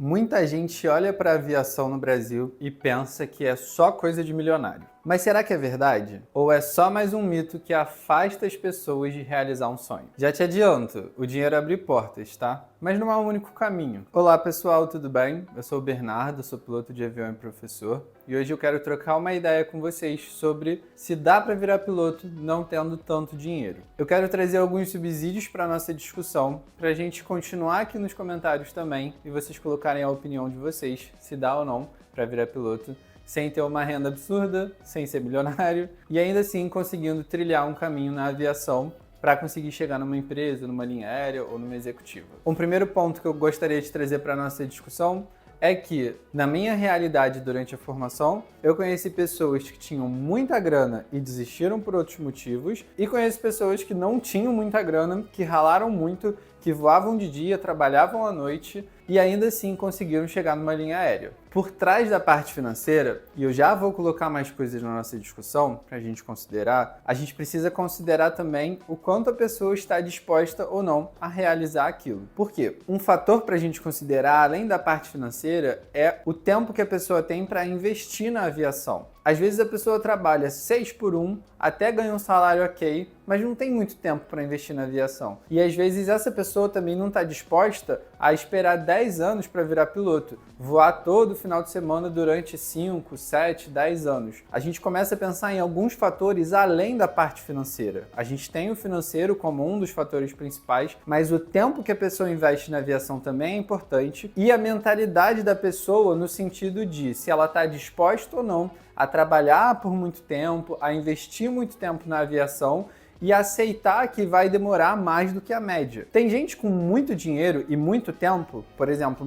Muita gente olha para a aviação no Brasil e pensa que é só coisa de milionário. Mas será que é verdade? Ou é só mais um mito que afasta as pessoas de realizar um sonho? Já te adianto, o dinheiro abre portas, tá? Mas não é o único caminho. Olá pessoal, tudo bem? Eu sou o Bernardo, sou piloto de avião e professor. E hoje eu quero trocar uma ideia com vocês sobre se dá para virar piloto não tendo tanto dinheiro. Eu quero trazer alguns subsídios para a nossa discussão, para a gente continuar aqui nos comentários também e vocês colocarem a opinião de vocês, se dá ou não para virar piloto, sem ter uma renda absurda, sem ser milionário e ainda assim conseguindo trilhar um caminho na aviação para conseguir chegar numa empresa, numa linha aérea ou numa executiva. Um primeiro ponto que eu gostaria de trazer para a nossa discussão é que, na minha realidade durante a formação, eu conheci pessoas que tinham muita grana e desistiram por outros motivos, e conheço pessoas que não tinham muita grana, que ralaram muito, que voavam de dia, trabalhavam à noite e ainda assim conseguiram chegar numa linha aérea. Por trás da parte financeira, e eu já vou colocar mais coisas na nossa discussão para a gente considerar, a gente precisa considerar também o quanto a pessoa está disposta ou não a realizar aquilo. Por quê? Um fator para a gente considerar, além da parte financeira, é o tempo que a pessoa tem para investir na aviação. Às vezes a pessoa trabalha 6 por 1, até ganha um salário ok, mas não tem muito tempo para investir na aviação. E às vezes essa pessoa também não está disposta a esperar 10 anos para virar piloto, voar todo final de semana durante 5, 7, 10 anos. A gente começa a pensar em alguns fatores além da parte financeira. A gente tem o financeiro como um dos fatores principais, mas o tempo que a pessoa investe na aviação também é importante e a mentalidade da pessoa no sentido de se ela está disposta ou não a trabalhar por muito tempo, a investir muito tempo na aviação e aceitar que vai demorar mais do que a média. Tem gente com muito dinheiro e muito tempo, por exemplo,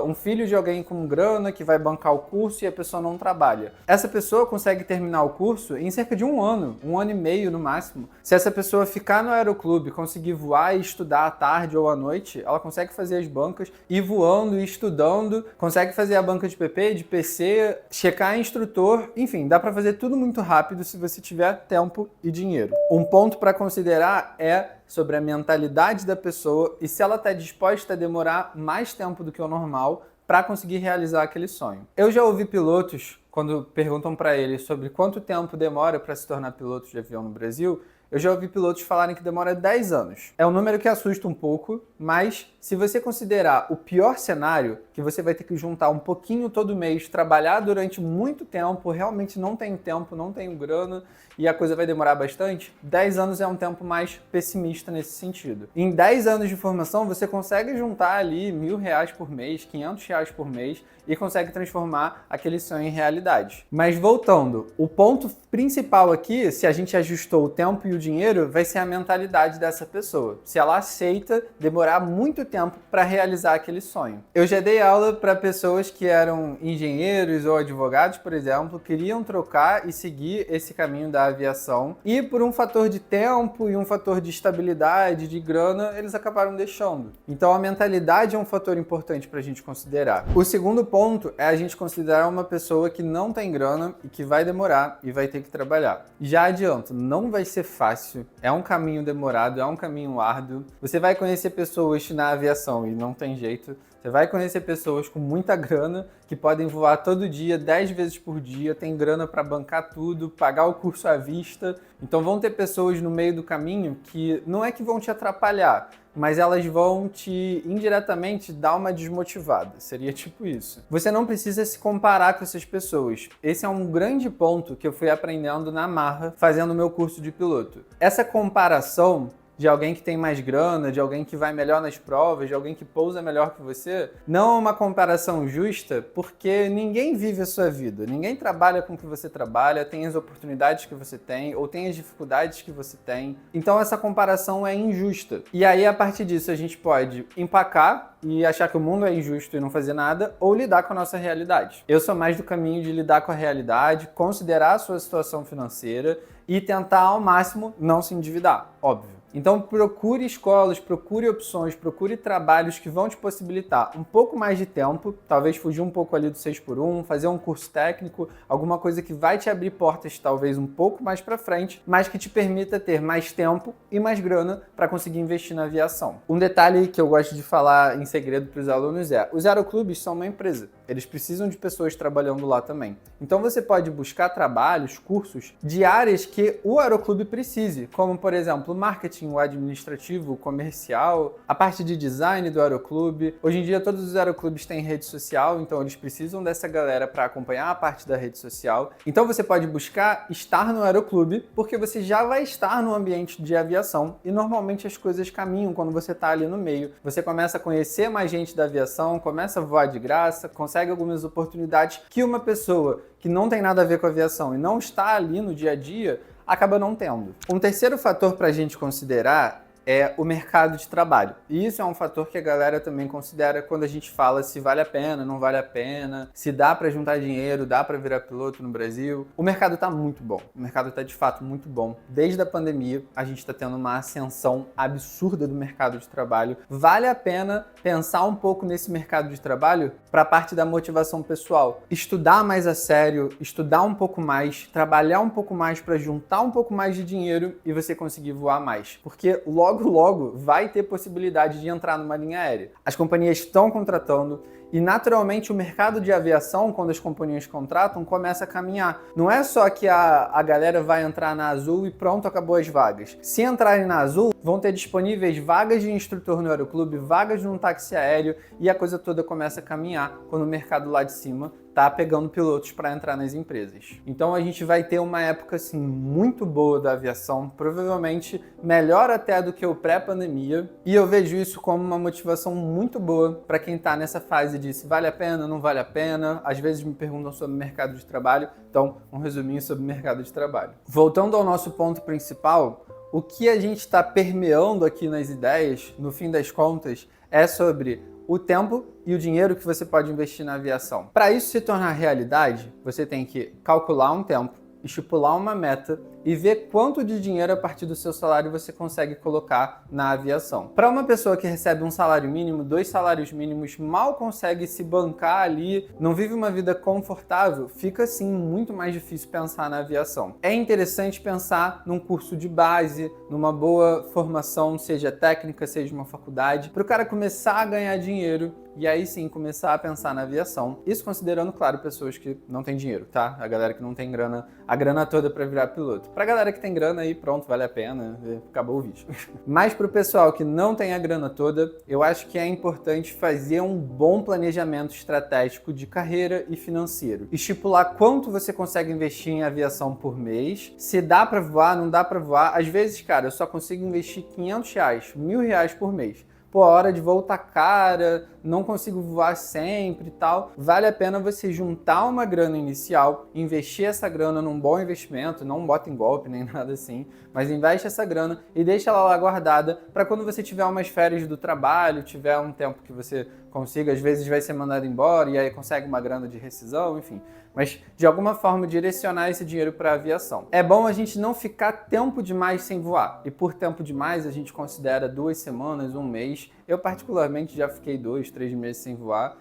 um filho de alguém com grana que vai bancar o curso e a pessoa não trabalha. Essa pessoa consegue terminar o curso em cerca de um ano e meio no máximo. Se essa pessoa ficar no aeroclube, conseguir voar e estudar à tarde ou à noite, ela consegue fazer as bancas, ir voando e estudando, consegue fazer a banca de PP, de PC, checar instrutor, enfim, dá para fazer tudo muito rápido se você tiver tempo e dinheiro. Um ponto para considerar é sobre a mentalidade da pessoa e se ela está disposta a demorar mais tempo do que o normal para conseguir realizar aquele sonho. Eu já ouvi pilotos, quando perguntam para eles sobre quanto tempo demora para se tornar piloto de avião no Brasil, eu já ouvi pilotos falarem que demora 10 anos. É um número que assusta um pouco, mas se você considerar o pior cenário, que você vai ter que juntar um pouquinho todo mês, trabalhar durante muito tempo, realmente não tenho tempo, não tenho grana e a coisa vai demorar bastante, 10 anos é um tempo mais pessimista nesse sentido. Em 10 anos de formação, você consegue juntar ali R$1.000 por mês, R$500 por mês e consegue transformar aquele sonho em realidade. Mas voltando, o ponto principal aqui, se a gente ajustou o tempo e o dinheiro, vai ser a mentalidade dessa pessoa. Se ela aceita demorar muito tempo para realizar aquele sonho. Eu já dei aula para pessoas que eram engenheiros ou advogados, por exemplo, queriam trocar e seguir esse caminho da aviação e por um fator de tempo e um fator de estabilidade, de grana, eles acabaram deixando. Então a mentalidade é um fator importante para a gente considerar. O segundo ponto é a gente considerar uma pessoa que não tem grana e que vai demorar e vai ter que trabalhar. Já adianto, não vai ser fácil, é um caminho demorado, é um caminho árduo. Você vai conhecer pessoas na aviação e não tem jeito. Você vai conhecer pessoas com muita grana que podem voar todo dia, 10 vezes por dia, tem grana para bancar tudo, pagar o curso à vista. Então vão ter pessoas no meio do caminho que não é que vão te atrapalhar, mas elas vão te, indiretamente, dar uma desmotivada. Seria tipo isso. Você não precisa se comparar com essas pessoas. Esse é um grande ponto que eu fui aprendendo na marra, fazendo o meu curso de piloto. Essa comparação de alguém que tem mais grana, de alguém que vai melhor nas provas, de alguém que pousa melhor que você, não é uma comparação justa, porque ninguém vive a sua vida, ninguém trabalha com o que você trabalha, tem as oportunidades que você tem, ou tem as dificuldades que você tem. Então essa comparação é injusta. E aí, a partir disso, a gente pode empacar e achar que o mundo é injusto e não fazer nada, ou lidar com a nossa realidade. Eu sou mais do caminho de lidar com a realidade, considerar a sua situação financeira e tentar ao máximo não se endividar, óbvio. Então procure escolas, procure opções, procure trabalhos que vão te possibilitar um pouco mais de tempo, talvez fugir um pouco ali do 6x1, fazer um curso técnico, alguma coisa que vai te abrir portas talvez um pouco mais para frente, mas que te permita ter mais tempo e mais grana para conseguir investir na aviação. Um detalhe que eu gosto de falar em segredo para os alunos é: os aeroclubes são uma empresa, eles precisam de pessoas trabalhando lá também. Então você pode buscar trabalhos, cursos de áreas que o aeroclube precise, como por exemplo o marketing, o administrativo, o comercial, a parte de design do aeroclube. Hoje em dia todos os aeroclubes têm rede social, então eles precisam dessa galera para acompanhar a parte da rede social. Então você pode buscar estar no aeroclube, porque você já vai estar no ambiente de aviação e normalmente as coisas caminham quando você está ali no meio. Você começa a conhecer mais gente da aviação, começa a voar de graça, consegue algumas oportunidades que uma pessoa que não tem nada a ver com a aviação e não está ali no dia a dia acaba não tendo. Um terceiro fator para a gente considerar é o mercado de trabalho. E isso é um fator que a galera também considera quando a gente fala se vale a pena, não vale a pena, se dá para juntar dinheiro, dá para virar piloto no Brasil. O mercado está muito bom. O mercado está de fato muito bom. Desde a pandemia, a gente está tendo uma ascensão absurda do mercado de trabalho. Vale a pena pensar um pouco nesse mercado de trabalho para a parte da motivação pessoal. Estudar mais a sério, estudar um pouco mais, trabalhar um pouco mais para juntar um pouco mais de dinheiro e você conseguir voar mais. Porque logo vai ter possibilidade de entrar numa linha aérea. As companhias estão contratando e naturalmente o mercado de aviação, quando as companhias contratam, começa a caminhar. Não é só que a galera vai entrar na Azul e pronto, acabou as vagas. Se entrarem na Azul, vão ter disponíveis vagas de instrutor no aeroclube, vagas num táxi aéreo e a coisa toda começa a caminhar quando o mercado lá de cima tá pegando pilotos para entrar nas empresas. Então a gente vai ter uma época assim muito boa da aviação, provavelmente melhor até do que o pré-pandemia, e eu vejo isso como uma motivação muito boa para quem tá nessa fase de se vale a pena, não vale a pena. Às vezes me perguntam sobre o mercado de trabalho, então um resuminho sobre o mercado de trabalho. Voltando ao nosso ponto principal, o que a gente está permeando aqui nas ideias, no fim das contas, é sobre o tempo e o dinheiro que você pode investir na aviação. Para isso se tornar realidade, você tem que calcular um tempo, estipular uma meta e ver quanto de dinheiro a partir do seu salário você consegue colocar na aviação. Para uma pessoa que recebe um salário mínimo, 2 salários mínimos, mal consegue se bancar ali, não vive uma vida confortável, fica assim muito mais difícil pensar na aviação. É interessante pensar num curso de base, numa boa formação, seja técnica, seja uma faculdade, para o cara começar a ganhar dinheiro e aí sim começar a pensar na aviação. Isso considerando, claro, pessoas que não têm dinheiro, tá? A galera que não tem grana, a grana toda para virar piloto. Pra galera que tem grana aí, pronto, vale a pena, acabou o vídeo. Mas pro pessoal que não tem a grana toda, eu acho que é importante fazer um bom planejamento estratégico de carreira e financeiro. Estipular quanto você consegue investir em aviação por mês, se dá pra voar, não dá pra voar. Às vezes, cara, eu só consigo investir R$500, R$1.000 por mês. Pô, a hora de voo tá cara, não consigo voar sempre e tal. Vale a pena você juntar uma grana inicial, investir essa grana num bom investimento, não bota em golpe nem nada assim, mas investe essa grana e deixa ela lá guardada para quando você tiver umas férias do trabalho, tiver um tempo que você consiga, às vezes vai ser mandado embora e aí consegue uma grana de rescisão, enfim. Mas de alguma forma direcionar esse dinheiro para a aviação. É bom a gente não ficar tempo demais sem voar. E por tempo demais a gente considera 2 semanas, 1 mês. Eu particularmente já fiquei 2, 3 meses sem voar.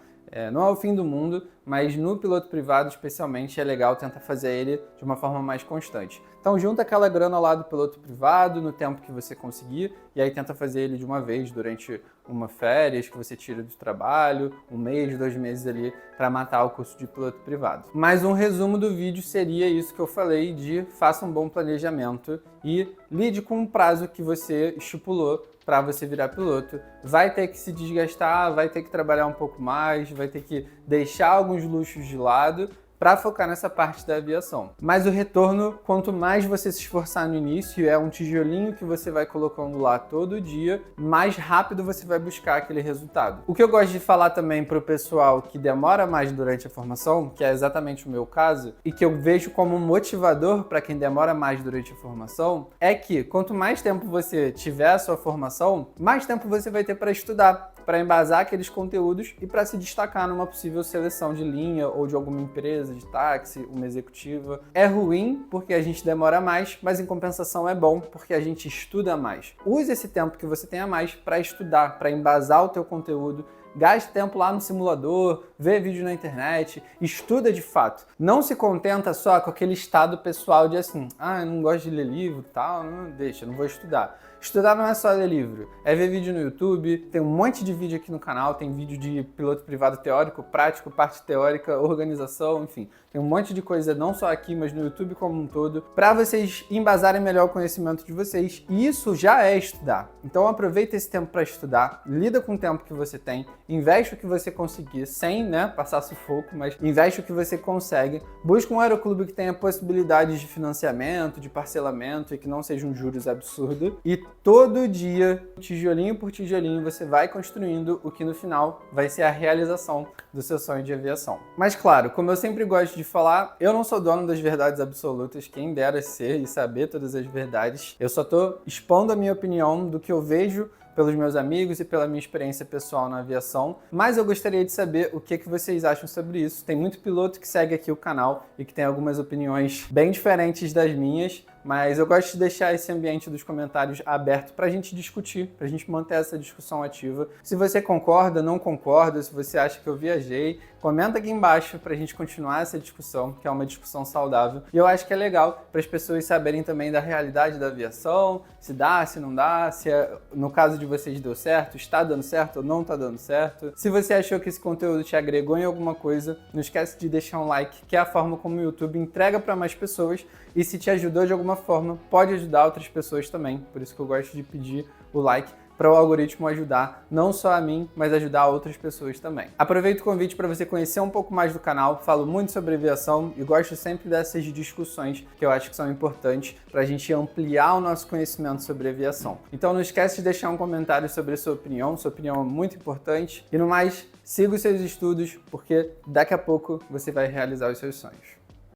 Não é o fim do mundo, mas no piloto privado especialmente é legal tentar fazer ele de uma forma mais constante. Então junta aquela grana lá do piloto privado no tempo que você conseguir e aí tenta fazer ele de uma vez durante uma férias que você tira do trabalho, 1 mês, 2 meses ali para matar o custo de piloto privado. Mas um resumo do vídeo seria isso que eu falei de faça um bom planejamento e lide com o prazo que você estipulou para você virar piloto. Vai ter que se desgastar, vai ter que trabalhar um pouco mais, vai ter que deixar alguns luxos de lado para focar nessa parte da aviação. Mas o retorno, quanto mais você se esforçar no início, é um tijolinho que você vai colocando lá todo dia, mais rápido você vai buscar aquele resultado. O que eu gosto de falar também para o pessoal que demora mais durante a formação, que é exatamente o meu caso, e que eu vejo como motivador para quem demora mais durante a formação, é que quanto mais tempo você tiver a sua formação, mais tempo você vai ter para estudar. para embasar aqueles conteúdos e para se destacar numa possível seleção de linha ou de alguma empresa de táxi, uma executiva. É ruim porque a gente demora mais, mas em compensação é bom porque a gente estuda mais. Use esse tempo que você tem a mais para estudar, para embasar o teu conteúdo. Gaste tempo lá no simulador, vê vídeo na internet, estuda de fato. Não se contenta só com aquele estado pessoal de assim, eu não gosto de ler livro e tal, não vou estudar. Estudar não é só ler livro, é ver vídeo no YouTube, tem um monte de vídeo aqui no canal, tem vídeo de piloto privado teórico, prático, parte teórica, organização, enfim. Tem um monte de coisa, não só aqui, mas no YouTube como um todo, para vocês embasarem melhor o conhecimento de vocês. E isso já é estudar. Então aproveita esse tempo para estudar, lida com o tempo que você tem, investe o que você conseguir, sem passar sufoco, mas investe o que você consegue. Busca um aeroclube que tenha possibilidades de financiamento, de parcelamento e que não sejam juros absurdos. E todo dia, tijolinho por tijolinho, você vai construindo o que no final vai ser a realização do seu sonho de aviação. Mas claro, como eu sempre gosto de falar, eu não sou dono das verdades absolutas, quem dera ser e saber todas as verdades. Eu só tô expondo a minha opinião do que eu vejo pelos meus amigos e pela minha experiência pessoal na aviação, mas eu gostaria de saber o que vocês acham sobre isso. Tem muito piloto que segue aqui o canal e que tem algumas opiniões bem diferentes das minhas, mas eu gosto de deixar esse ambiente dos comentários aberto para a gente discutir, para a gente manter essa discussão ativa. Se você concorda, não concorda, se você acha que eu viajei, comenta aqui embaixo para a gente continuar essa discussão, que é uma discussão saudável. E eu acho que é legal para as pessoas saberem também da realidade da aviação, se dá, se não dá, se no caso de vocês deu certo, está dando certo ou não está dando certo. Se você achou que esse conteúdo te agregou em alguma coisa, não esquece de deixar um like, que é a forma como o YouTube entrega para mais pessoas. E se te ajudou de alguma forma, pode ajudar outras pessoas também. Por isso que eu gosto de pedir o like para o algoritmo ajudar não só a mim, mas ajudar outras pessoas também. Aproveito o convite para você conhecer um pouco mais do canal, falo muito sobre aviação e gosto sempre dessas discussões que eu acho que são importantes para a gente ampliar o nosso conhecimento sobre aviação. Então não esquece de deixar um comentário sobre a sua opinião é muito importante. E no mais, siga os seus estudos, porque daqui a pouco você vai realizar os seus sonhos.